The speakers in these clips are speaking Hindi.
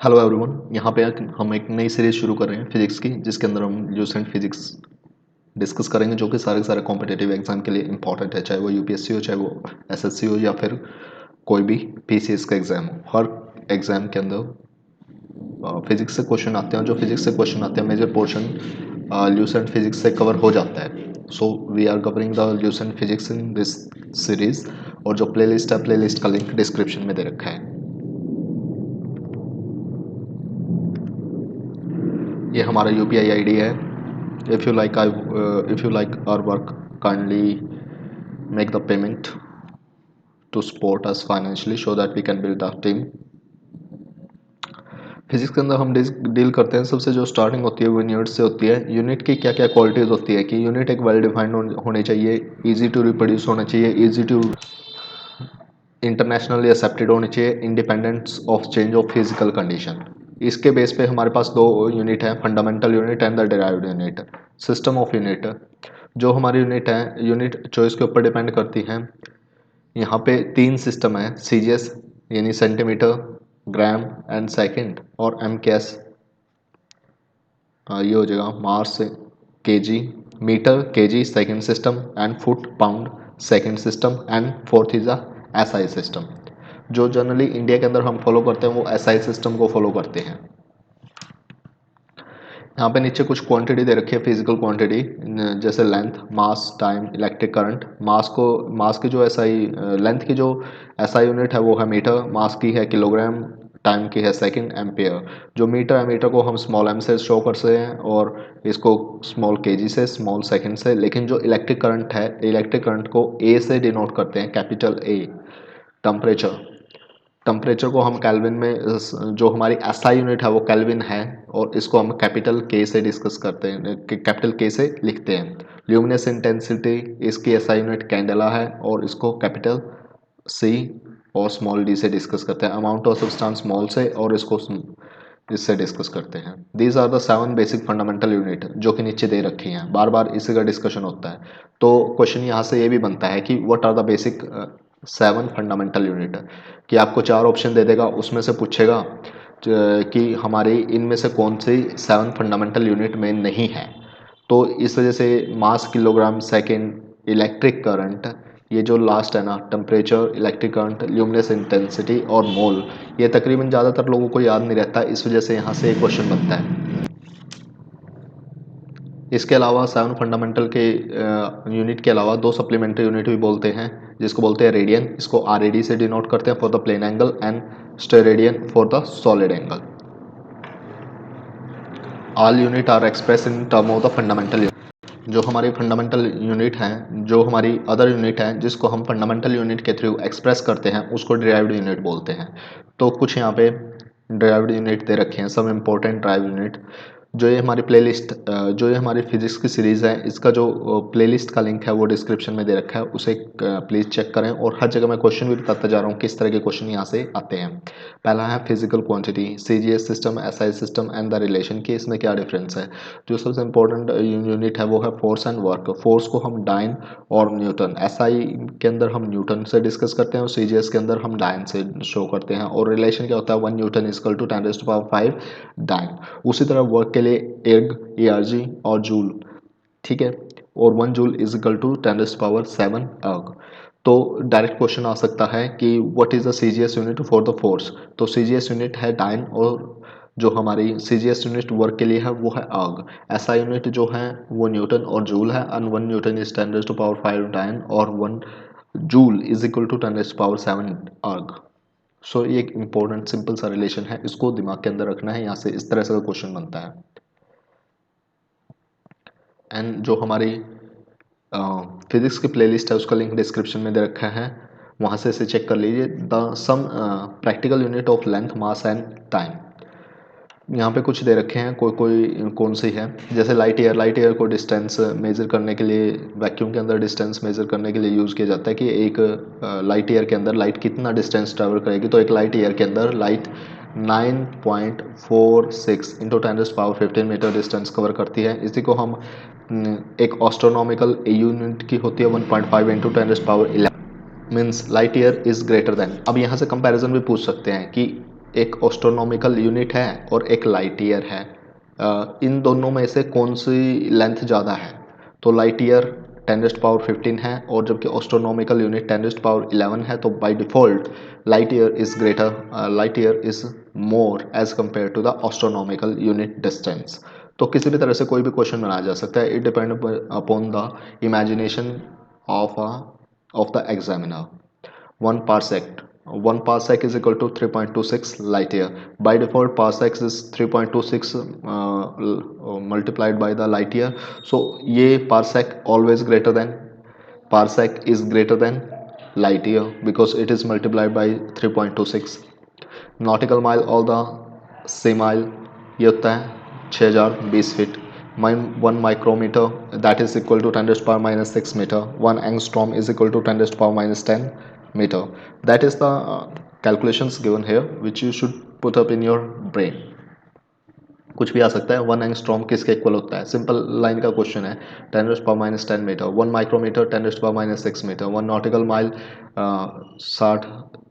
Hello everyone. यहाँ पे हम एक नई सीरीज शुरू कर रहे हैं फिजिक्स की, जिसके अंदर हम ल्यूसेंट फिजिक्स डिस्कस करेंगे, जो कि सारे के सारे कॉम्पिटेटिव एग्जाम के लिए इंपॉर्टेंट है, चाहे वो यूपीएससी हो, चाहे वो एसएससी हो, या फिर कोई भी पीसीएस का एग्जाम हो। हर एग्जाम के अंदर फिजिक्स से क्वेश्चन आते हैं, जो फिजिक्स से क्वेश्चन आते हैं मेजर पोर्शन ल्यूसेंट फिजिक्स से कवर हो जाता है। So we are covering the Lucent physics in this series. और जो प्लेलिस्ट है, प्लेलिस्ट का लिंक डिस्क्रिप्शन में दे रखा है। ये हमारा यूपीआई आईडी है। If you like our work, kindly make the payment to support us financially so that we can build our team. Physics के अंदर हम डील करते हैं, सबसे जो स्टार्टिंग होती है वो यूनिट से होती है। यूनिट की क्या क्या क्वालिटीज़ होती है कि यूनिट एक वेल डिफाइंड होने चाहिए, इजी टू रिप्रोड्यूस होना चाहिए, इजी टू इंटरनेशनली एक्सेप्टेड होनी चाहिए, independence of change of physical condition. इसके बेस पे हमारे पास दो यूनिट है, fundamental unit and the derived unit. System of unit, जो हमारी यूनिट है, यूनिट चॉइस के ऊपर डिपेंड करती है। यहाँ पे तीन सिस्टम है, सीजीएस यानी सेंटीमीटर, ग्राम एंड सेकंड, और एमकेएस ये हो जाएगा mass kg, metre kg second system, and foot pound second system, and fourth is a SI system. जो जनरली इंडिया के अंदर हम फॉलो करते हैं वो एसआई सिस्टम को फॉलो करते हैं। यहाँ पे नीचे कुछ क्वांटिटी दे रखी है, फिजिकल क्वांटिटी, जैसे लेंथ, मास, टाइम, इलेक्ट्रिक करंट। मास की जो एसआई लेंथ की जो एसआई यूनिट है वो है मीटर, मास की है किलोग्राम, टाइम की है सेकंड, एम्पियर। जो मीटर है, मीटर को हम स्मॉल एम से शो कर सकते हैं, और इसको स्मॉल केजी से, स्मॉल सेकंड से। लेकिन जो इलेक्ट्रिक करंट है, इलेक्ट्रिक करंट को ए से डिनोट करते हैं, कैपिटल ए। टेम्परेचर, टेम्परेचर को हम केल्विन में, जो हमारी एसआई यूनिट है वो केल्विन है, और इसको हम कैपिटल के से डिस्कस करते हैं, कैपिटल के से लिखते हैं। ल्यूमिनस इंटेंसिटी, इसकी एसआई यूनिट कैंडेला है, और इसको कैपिटल सी और स्मॉल डी से डिस्कस करते हैं। अमाउंट ऑफ सब्सटेंस स्मॉल से, और इसको इससे डिस्कस करते हैं। These are the 7 basic fundamental unit, जो कि नीचे दे रखी हैं, बार बार इसी का डिस्कशन होता है। तो क्वेश्चन यहाँ से ये भी बनता है कि what are the basic 7 fundamental unit, कि आपको 4 ऑप्शन दे देगा, उसमें से पूछेगा कि हमारी इनमें से कौन सी 7 फंडामेंटल यूनिट में नहीं है। तो इस वजह से मास, किलोग्राम, सेकेंड, इलेक्ट्रिक करंट, ये जो लास्ट है ना, temperature, electric current, luminous intensity और मोल, ये तकरीबन ज़्यादातर लोगों को याद नहीं रहता, इस वजह से यहाँ से एक क्वेश्चन बनता है। इसके अलावा 7 फंडामेंटल के यूनिट के अलावा दो सप्लीमेंट्री यूनिट भी बोलते हैं, जिसको बोलते हैं रेडियन, इसको आरएडी से डिनोट करते हैं for the plane angle, and steradian for the solid angle. All unit are express in term of the fundamental unit. जो हमारी फंडामेंटल यूनिट हैं, जो हमारी अदर यूनिट हैं, जिसको हम फंडामेंटल यूनिट के थ्रू एक्सप्रेस करते हैं, उसको डिराइव्ड यूनिट बोलते हैं। तो कुछ यहाँ पे डिराइव्ड यूनिट दे रखे हैं, सब इंपॉर्टेंट डिराइव्ड यूनिट। जो ये हमारी फिजिक्स की सीरीज़ है, इसका जो प्लेलिस्ट का लिंक है वो डिस्क्रिप्शन में दे रखा है, उसे प्लीज़ चेक करें। और हर जगह मैं क्वेश्चन भी बताता जा रहा हूँ किस तरह के क्वेश्चन यहाँ से आते हैं। पहला है physical quantity, CGS system, SI system and the relation, की इसमें क्या डिफरेंस है। जो सबसे इंपॉर्टेंट यूनिट है वो है फोर्स एंड वर्क। फोर्स को हम डाइन और न्यूटन, एसआई के अंदर हम न्यूटन से डिस्कस करते हैं, और सीजीएस के अंदर हम डाइन से शो करते हैं। और रिलेशन क्या होता है, 1 न्यूटन इजकल टू 10⁵ डाइन। उसी तरह वर्क के लिए एग, एआरजी और जूल, ठीक है, और 1 जूल इज इक्वल टू 10⁷ अर्ग। तो डायरेक्ट क्वेश्चन आ सकता है कि what is the CGS unit for the force. तो सीजीएस यूनिट है डाइन, और जो हमारी सीजीएस यूनिट वर्क के लिए है वो है अर्ग। ऐसा यूनिट जो है वो न्यूटन और जूल है, एंड 1 न्यूटन इज 10⁵ डाइन, और 1 जूल इज इक्वल टू 10⁷ अर्ग। सो ये एक इंपॉर्टेंट सिंपल सा रिलेशन है, इसको दिमाग के अंदर रखना है, यहाँ से इस तरह से क्वेश्चन बनता है। एंड जो हमारी फिजिक्स की प्लेलिस्ट है, उसका लिंक डिस्क्रिप्शन में दे रखा है, वहाँ से इसे चेक कर लीजिए। The some practical unit of length, mass and time, यहाँ पे कुछ दे रखे हैं, कोई कोई कौन सी है। जैसे लाइट ईयर, लाइट ईयर को डिस्टेंस मेजर करने के लिए, वैक्यूम के अंदर डिस्टेंस मेजर करने के लिए यूज़ किया जाता है कि एक लाइट ईयर के अंदर लाइट कितना डिस्टेंस ट्रैवल करेगी। तो एक लाइट ईयर के अंदर light 9.46 into 10⁻15 metre distance cover करती है। इसी को हम एक एस्ट्रोनॉमिकल यूनिट की होती है 1.5 into 10⁻11, means light year is greater than. अब यहाँ से कंपैरिजन भी पूछ सकते हैं कि एक एस्ट्रोनॉमिकल यूनिट है और एक लाइट ईयर है। इन दोनों में से कौन सी लेंथ ज़्यादा है? तो लाइट ईयर 10⁻15 है और जबकि एस्ट्रोनॉमिकल यूनिट 10⁻11 है, तो by default light year is more as compare to the astronomical unit distance. तो किसी भी तरह से कोई भी क्वेश्चन बनाया जा सकता है। It depend upon the imagination of the examiner. 1 parsec is equal to 3.26 light year. By default parsec is 3.26 multiplied by the light year. So ये parsec always greater than, parsec is greater than light year because it is multiplied by 3.26. nautical mile all the sea mile ये होता है 6020 feet. 1 micrometer that is equal to 10⁻⁻6 meter. 1 angstrom is equal to 10⁻⁻10 meter. That is the calculations given here which you should put up in your brain. कुछ भी आ सकता है। 1 एंगस्ट्रॉम किसके इक्वल होता है? सिंपल लाइन का क्वेश्चन है। 10⁻⁻10 metre. 1 micrometre 10⁻⁻6 metre. 1 nautical mile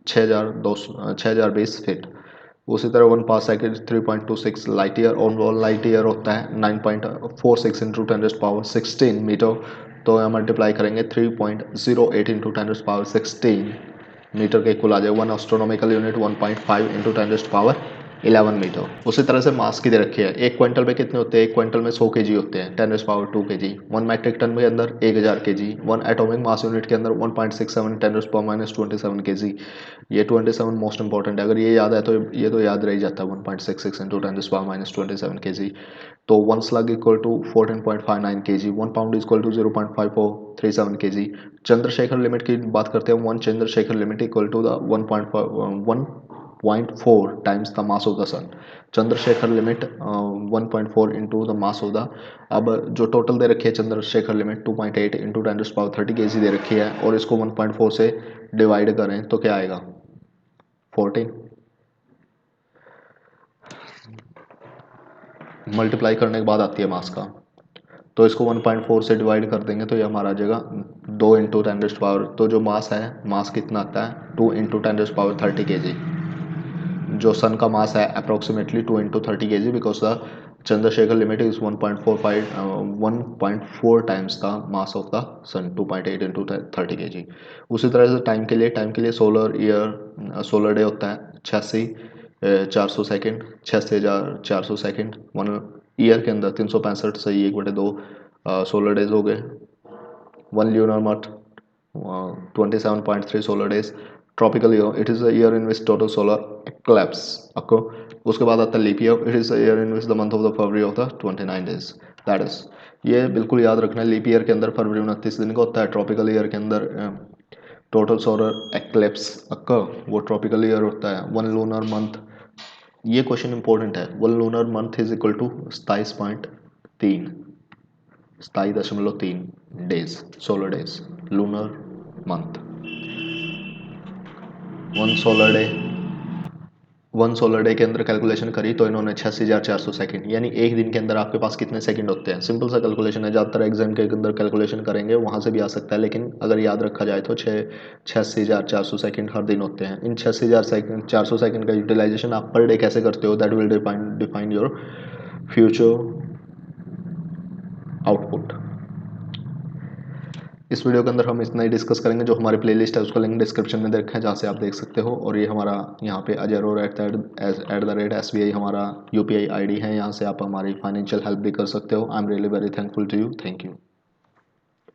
6020 feet. उसी तरह 1 पास सेकेंड 3.26 लाइट ईयर और 1 लाइट ईयर होता है 9.46 इंटू 10⁻16 मीटर। तो यहाँ मल्टीप्लाई करेंगे 3.08 इंटू 10⁻16 मीटर के इक्वल आ जाए। 1 एस्ट्रोनॉमिकल यूनिट 1.5 इंटू 10⁻11 मीटर। उसी तरह से मास की दे रखी है। 1 क्विंटल में कितने होते हैं? 1 क्विंटल में 100 केजी होते हैं 10⁻2 केजी। 1 मैट्रिक टन के अंदर 1000 केजी। 1 एटॉमिक मास यूनिट के अंदर 1.67 10⁻27 केजी। ये 27 मोस्ट इंपॉर्टेंट है। अगर ये याद है तो ये तो याद रह ही जाता है 1.66 इंटू 10⁻27 केजी। तो 1 slug equal to 14.59 KG. 1 pound equal to 0.5437 KG. Chandrasekhar limit की बात करते हैं। 1 Chandrasekhar limit equal to the 1.4 times the mass of the sun. Chandrasekhar limit 1.4 into the mass of the. अब जो टोटल दे रखी है चंद्रशेखर लिमिट 2.8 इंटू 10⁻30 केजी दे रखी है और इसको 1.4 से डिवाइड करें तो क्या आएगा? 14। मल्टीप्लाई करने के बाद आती है मास का, तो इसको 1.4 से डिवाइड कर देंगे तो ये हमारा आ जाएगा 2 इंटू 10⁻। तो जो मास है, मास कितना आता है? 2 इंटू 10⁻30 केजी। जो सन का मास है approximately 2 into 30 KG because the Chandrasekhar limit is 1.4 times the mass of the sun 2.8 into 30 KG. उसी तरह से टाइम के लिए सोलर डे होता है 86,400 सेकेंड 86,400 सेकेंड। 1 ईयर के अंदर 365 से 1/2 सोलर डेज हो गए। 1 lunar month 27.3 solar days. Tropical year it is the year in which total solar eclipse occur. उसके बाद आता है leap year. It is the year in which the month of the February of the 29 days. That is, ये बिल्कुल याद रखना है। लीप ईयर के अंदर फरवरी 29 दिन का होता है। ट्रॉपिकल ईयर के अंदर टोटल सोलर एक्लिप्स अक्कर वो ट्रॉपिकल ईयर होता है। 1 लूनर मंथ, ये क्वेश्चन इंपॉर्टेंट है। 1 lunar month is equal to 27.3 days solar days lunar month. 1 solar day के अंदर कैलकुलेशन करी तो इन्होंने 86,400 सेकंड, यानी एक दिन के अंदर आपके पास कितने सेकंड होते हैं। सिंपल सा कैलकुलेशन है, ज़्यादातर एग्जाम के अंदर कैलकुलेशन करेंगे वहाँ से भी आ सकता है, लेकिन अगर याद रखा जाए तो 86,400 सेकंड हर दिन होते हैं। इन 86,400 सेकंड का यूटिलाइजेशन आप पर डे कैसे करते हो, that will define your future output. इस वीडियो के अंदर हम इतना ही डिस्कस करेंगे। जो हमारी प्लेलिस्ट है उसका लिंक डिस्क्रिप्शन में दे रखा है जहाँ से आप देख सकते हो। और ये हमारा यहाँ पे ajaror@SBI हमारा UPI ID है, यहाँ से आप हमारी फाइनेंशियल हेल्प भी कर सकते हो। I am really very thankful to you. Thank you.